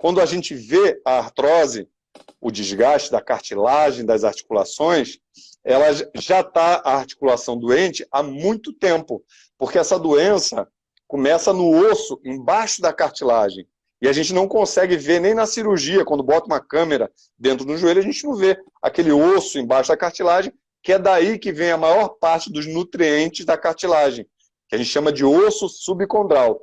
quando a gente vê a artrose, o desgaste da cartilagem, das articulações, ela já está a articulação doente há muito tempo, porque essa doença começa no osso, embaixo da cartilagem, e a gente não consegue ver nem na cirurgia, quando bota uma câmera dentro do joelho, a gente não vê aquele osso embaixo da cartilagem, que é daí que vem a maior parte dos nutrientes da cartilagem, que a gente chama de osso subcondral,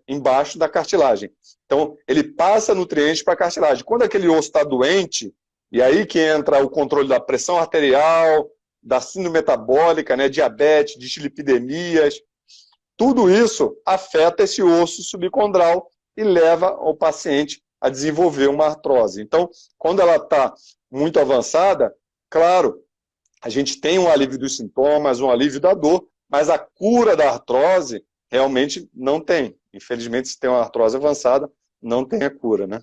embaixo da cartilagem. Então, ele passa nutrientes para a cartilagem. Quando aquele osso está doente, e aí que entra o controle da pressão arterial, da síndrome metabólica, né, diabetes, dislipidemias, tudo isso afeta esse osso subcondral e leva o paciente a desenvolver uma artrose. Então, quando ela está muito avançada, claro, a gente tem um alívio dos sintomas, um alívio da dor, mas a cura da artrose realmente não tem. Infelizmente, se tem uma artrose avançada, não tem a cura, né?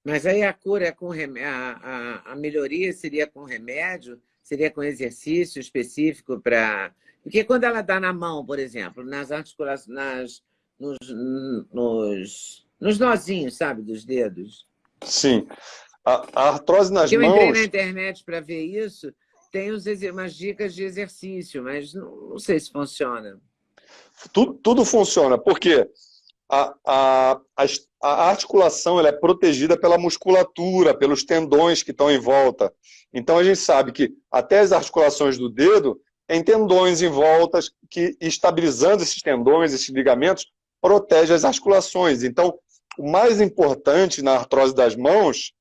Mas aí a cura é com remédio, a melhoria seria com remédio? Seria com exercício específico para... Porque quando ela dá na mão, por exemplo, nas articulações, nos nozinhos, sabe, dos dedos. Sim. A artrose nas mãos... Eu entrei na internet para ver isso, tem umas dicas de exercício, mas não sei se funciona. Tudo funciona, porque a articulação ela é protegida pela musculatura, pelos tendões que estão em volta. Então, a gente sabe que até as articulações do dedo tem tendões em volta que, estabilizando esses tendões, esses ligamentos, protege as articulações. Então, o mais importante na artrose das mãos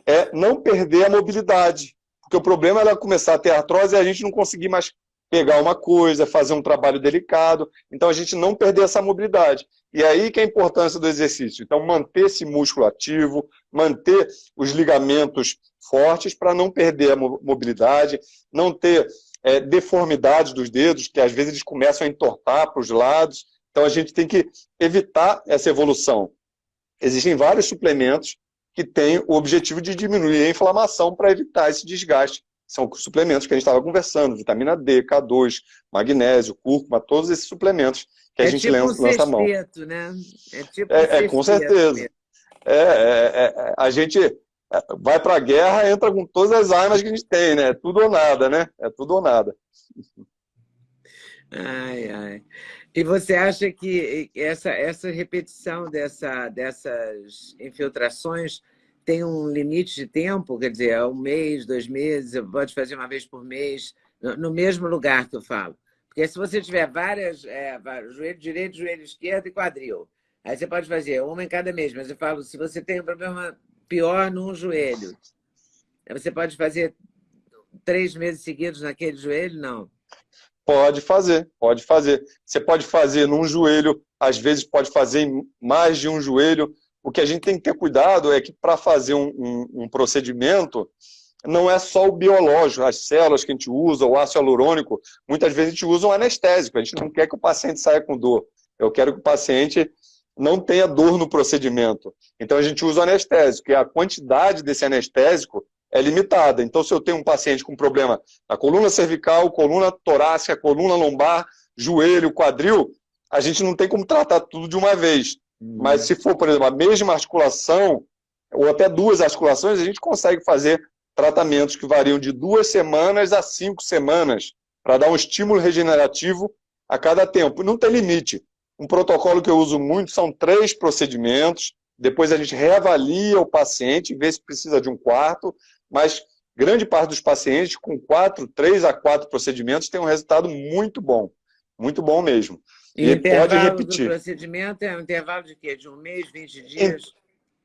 é não perder a mobilidade. Porque o problema é ela começar a ter artrose e a gente não conseguir mais pegar uma coisa, fazer um trabalho delicado. Então, a gente não perder essa mobilidade. E aí que é a importância do exercício. Então, manter esse músculo ativo, manter os ligamentos fortes para não perder a mobilidade, não ter deformidades dos dedos, que às vezes eles começam a entortar para os lados. Então, a gente tem que evitar essa evolução. Existem vários suplementos que têm o objetivo de diminuir a inflamação para evitar esse desgaste. São suplementos que a gente estava conversando, vitamina D, K2, magnésio, cúrcuma, todos esses suplementos que a gente lança a mão. Né? É tipo um com certeza. A gente vai para a guerra, entra com todas as armas que a gente tem, né? É tudo ou nada, né? É tudo ou nada. Ai. E você acha que essa repetição dessas infiltrações tem um limite de tempo? Quer dizer, é 1 mês, 2 meses, pode fazer uma vez por mês, no mesmo lugar que eu falo. Porque se você tiver várias, joelho direito, joelho esquerdo e quadril, aí você pode fazer uma em cada mês, mas eu falo, se você tem um problema pior num joelho, você pode fazer 3 meses seguidos naquele joelho? Não. Pode fazer. Você pode fazer num joelho, às vezes pode fazer em mais de um joelho. O que a gente tem que ter cuidado é que para fazer um procedimento, não é só o biológico, as células que a gente usa, o ácido hialurônico, muitas vezes a gente usa um anestésico, a gente não quer que o paciente saia com dor. Eu quero que o paciente não tenha dor no procedimento. Então a gente usa o anestésico, e a quantidade desse anestésico é limitada. Então, se eu tenho um paciente com problema na coluna cervical, coluna torácica, coluna lombar, joelho, quadril, a gente não tem como tratar tudo de uma vez. Mas se for, por exemplo, a mesma articulação, ou até 2 articulações, a gente consegue fazer tratamentos que variam de 2 semanas a 5 semanas, para dar um estímulo regenerativo a cada tempo. Não tem limite. Um protocolo que eu uso muito são 3 procedimentos, depois a gente reavalia o paciente, vê se precisa de um 4º, mas grande parte dos pacientes com 3 a 4 procedimentos tem um resultado muito bom mesmo. E pode repetir. O procedimento é um intervalo de quê? De 1 mês, 20 dias?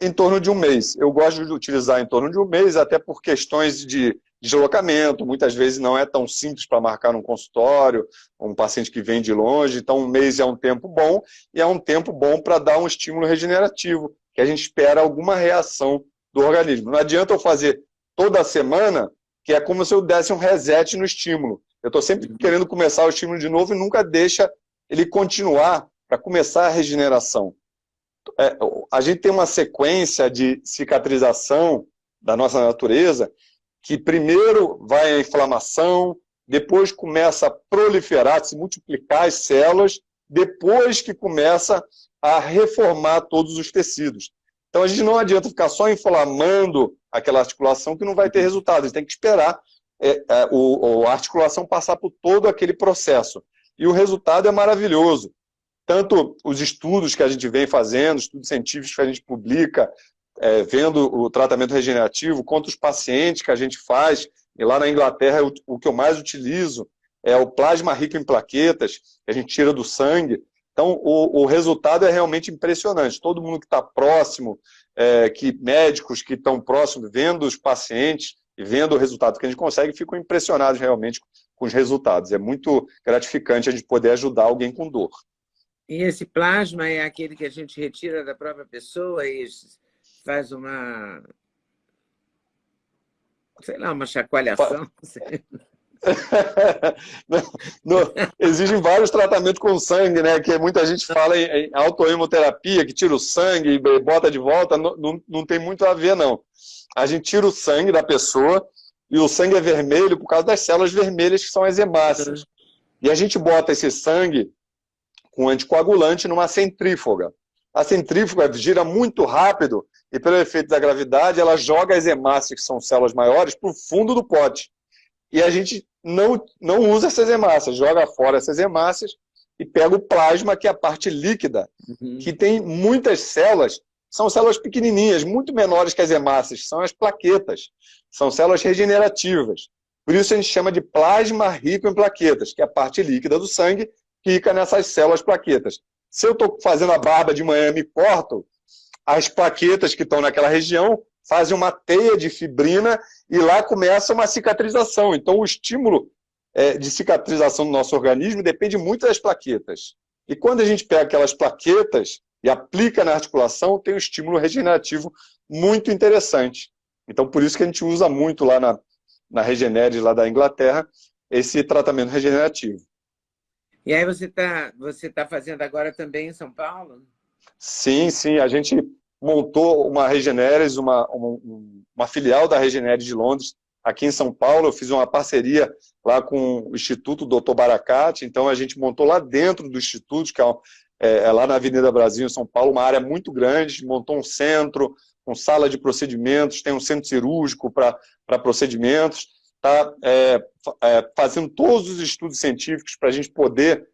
Em torno de 1 mês. Eu gosto de utilizar em torno de 1 mês, até por questões de deslocamento. Muitas vezes não é tão simples para marcar num consultório, um paciente que vem de longe. Então, 1 mês é um tempo bom, e é um tempo bom para dar um estímulo regenerativo, que a gente espera alguma reação do organismo. Não adianta eu fazer toda semana, que é como se eu desse um reset no estímulo. Eu estou sempre querendo começar o estímulo de novo e nunca deixa ele continuar para começar a regeneração. A gente tem uma sequência de cicatrização da nossa natureza que primeiro vai a inflamação, depois começa a proliferar, se multiplicar as células, depois que começa a reformar todos os tecidos. Então, a gente não adianta ficar só inflamando aquela articulação que não vai ter resultado. A gente tem que esperar a articulação passar por todo aquele processo. E o resultado é maravilhoso. Tanto os estudos que a gente vem fazendo, estudos científicos que a gente publica, vendo o tratamento regenerativo, quanto os pacientes que a gente faz, e lá na Inglaterra o que eu mais utilizo é o plasma rico em plaquetas, que a gente tira do sangue. Então, o resultado é realmente impressionante. Todo mundo que está próximo, médicos que estão próximos, vendo os pacientes e vendo o resultado que a gente consegue, ficam impressionados realmente com os resultados. É muito gratificante a gente poder ajudar alguém com dor. E esse plasma é aquele que a gente retira da própria pessoa e faz uma, sei lá, uma chacoalhação? Existem vários tratamentos com sangue, né? Que muita gente fala em autoimunoterapia, que tira o sangue e bota de volta. Não tem muito a ver, não. A gente tira o sangue da pessoa e o sangue é vermelho por causa das células vermelhas que são as hemácias. E a gente bota esse sangue com anticoagulante numa centrífuga. A centrífuga gira muito rápido e, pelo efeito da gravidade, ela joga as hemácias, que são células maiores, para o fundo do pote. E a gente não usa essas hemácias, joga fora essas hemácias e pega o plasma, que é a parte líquida, que tem muitas células, são células pequenininhas, muito menores que as hemácias, são as plaquetas, são células regenerativas. Por isso a gente chama de plasma rico em plaquetas, que é a parte líquida do sangue, que fica nessas células plaquetas. Se eu estou fazendo a barba de manhã e me corto, as plaquetas que estão naquela região fazem uma teia de fibrina e lá começa uma cicatrização. Então, o estímulo de cicatrização do nosso organismo depende muito das plaquetas. E quando a gente pega aquelas plaquetas e aplica na articulação, tem um estímulo regenerativo muito interessante. Então, por isso que a gente usa muito lá na Regeneres, lá da Inglaterra, esse tratamento regenerativo. E aí você tá fazendo agora também em São Paulo? Sim, sim. A gente montou uma Regeneres, uma filial da Regeneres de Londres, aqui em São Paulo. Eu fiz uma parceria lá com o Instituto Dr. Baracate. Então, a gente montou lá dentro do Instituto, que é lá na Avenida Brasil, em São Paulo, uma área muito grande. Montou um centro com sala de procedimentos, tem um centro cirúrgico para procedimentos. Está fazendo todos os estudos científicos para a gente poder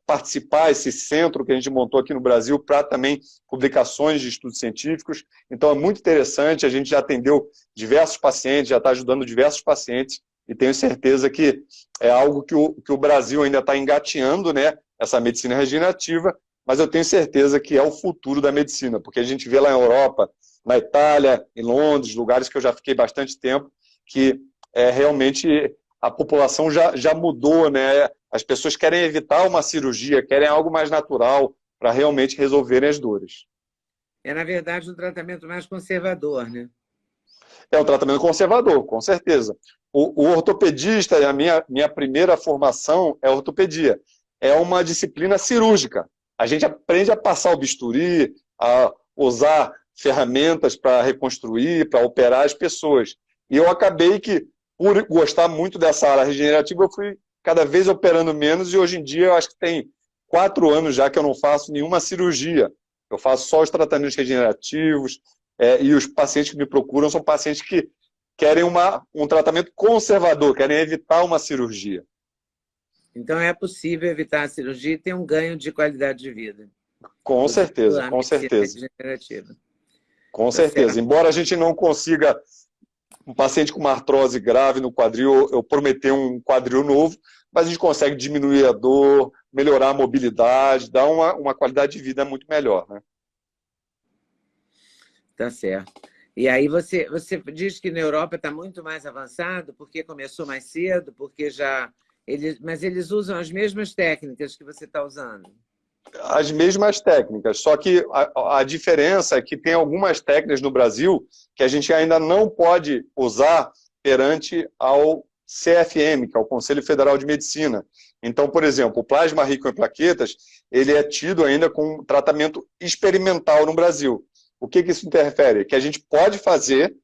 participar, esse centro que a gente montou aqui no Brasil, para também publicações de estudos científicos. Então, é muito interessante, a gente já atendeu diversos pacientes, já está ajudando diversos pacientes, e tenho certeza que é algo que o Brasil ainda está engateando, né, essa medicina regenerativa, mas eu tenho certeza que é o futuro da medicina, porque a gente vê lá na Europa, na Itália, em Londres, lugares que eu já fiquei bastante tempo, que realmente a população já mudou, né? As pessoas querem evitar uma cirurgia, querem algo mais natural para realmente resolverem as dores. É, na verdade, um tratamento mais conservador, né? É um tratamento conservador, com certeza. O ortopedista, a minha primeira formação é ortopedia. É uma disciplina cirúrgica. A gente aprende a passar o bisturi, a usar ferramentas para reconstruir, para operar as pessoas. E eu acabei que, por gostar muito dessa área regenerativa, eu fui cada vez operando menos e hoje em dia eu acho que tem 4 anos já que eu não faço nenhuma cirurgia. Eu faço só os tratamentos regenerativos e os pacientes que me procuram são pacientes que querem um tratamento conservador, querem evitar uma cirurgia. Então é possível evitar a cirurgia e ter um ganho de qualidade de vida. Com certeza, com certeza. Regenerativa. Com certeza. Certo. Embora a gente não consiga um paciente com uma artrose grave no quadril, eu prometer um quadril novo, mas a gente consegue diminuir a dor, melhorar a mobilidade, dar uma qualidade de vida muito melhor, né? Tá certo. E aí você diz que na Europa está muito mais avançado, porque começou mais cedo, porque mas eles usam as mesmas técnicas que você está usando. As mesmas técnicas, só que a diferença é que tem algumas técnicas no Brasil que a gente ainda não pode usar perante ao CFM, que é o Conselho Federal de Medicina. Então, por exemplo, o plasma rico em plaquetas, ele é tido ainda com tratamento experimental no Brasil. O que isso interfere? Que a gente pode fazer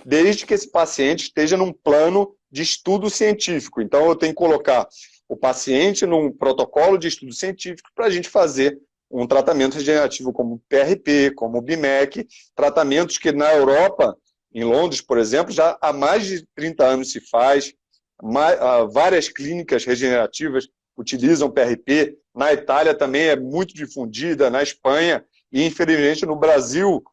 desde que esse paciente esteja num plano de estudo científico. Então, eu tenho que colocar o paciente num protocolo de estudo científico para a gente fazer um tratamento regenerativo como PRP, como BIMEC, tratamentos que na Europa, em Londres, por exemplo, já há mais de 30 anos se faz, várias clínicas regenerativas utilizam PRP, na Itália também é muito difundida, na Espanha, e infelizmente no Brasil,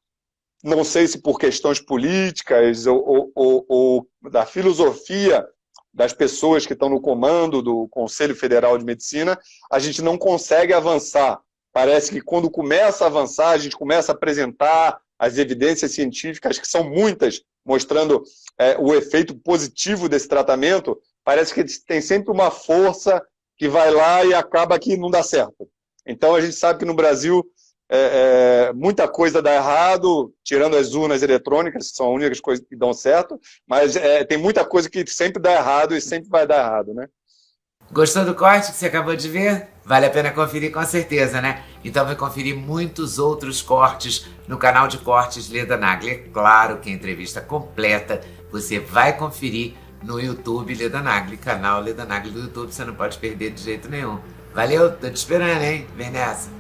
não sei se por questões políticas ou da filosofia das pessoas que estão no comando do Conselho Federal de Medicina, a gente não consegue avançar. Parece que quando começa a avançar, a gente começa a apresentar as evidências científicas, que são muitas, mostrando o efeito positivo desse tratamento, parece que tem sempre uma força que vai lá e acaba que não dá certo. Então, a gente sabe que no Brasil muita coisa dá errado, tirando as urnas eletrônicas, que são as únicas coisas que dão certo, mas tem muita coisa que sempre dá errado e sempre vai dar errado, né? Gostou do corte que você acabou de ver? Vale a pena conferir com certeza, né? Então vai conferir muitos outros cortes no canal de cortes Leda Nagli. É claro que a entrevista completa você vai conferir no YouTube Leda Nagli, canal Leda Nagli do YouTube, você não pode perder de jeito nenhum. Valeu, tô te esperando, hein? Vem nessa!